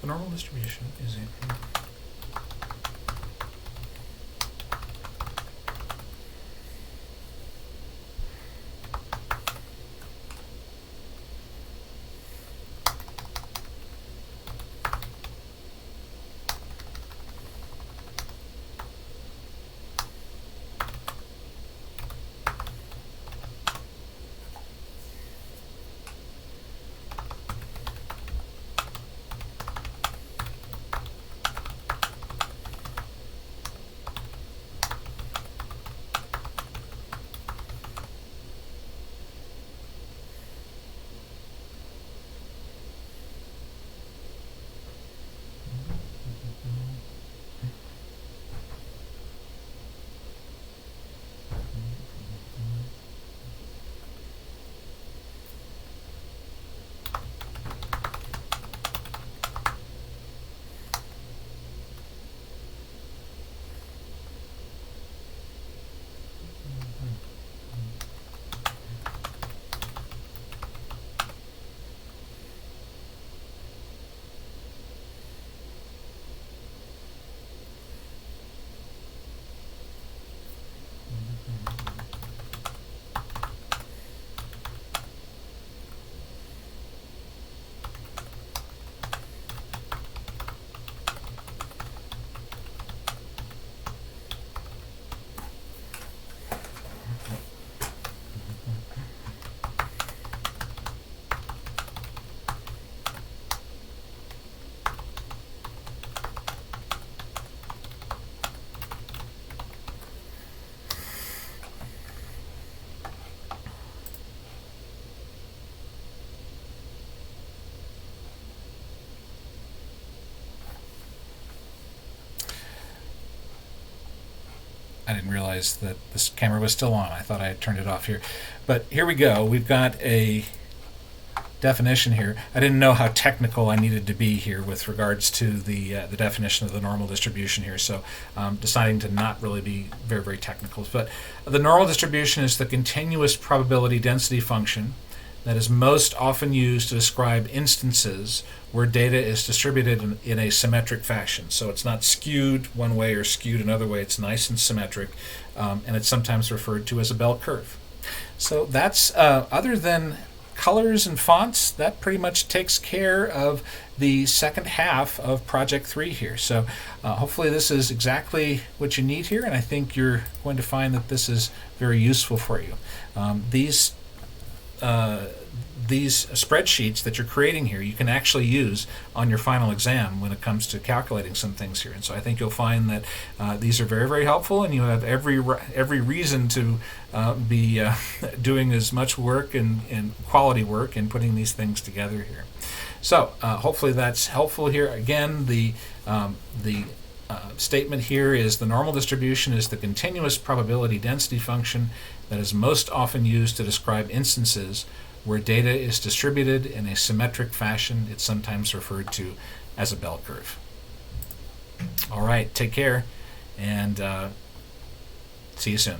normal distribution is a I didn't realize that this camera was still on. I thought I had turned it off here. But here we go. We've got a definition here. I didn't know how technical I needed to be here with regards to the definition of the normal distribution here, so deciding to not really be very, very technical. But the normal distribution is the continuous probability density function that is most often used to describe instances where data is distributed in a symmetric fashion. So it's not skewed one way or skewed another way. It's nice and symmetric, and it's sometimes referred to as a bell curve. So that's, other than colors and fonts, that pretty much takes care of the second half of Project 3 here. So hopefully this is exactly what you need here, and I think you're going to find that this is very useful for you. These spreadsheets that you're creating here, you can actually use on your final exam when it comes to calculating some things here. And so I think you'll find that these are very, very helpful, and you have every reason to be doing as much work and quality work in putting these things together here. So hopefully that's helpful here. Again, the statement here is the normal distribution is the continuous probability density function that is most often used to describe instances where data is distributed in a symmetric fashion. It's sometimes referred to as a bell curve. All right, take care, and see you soon.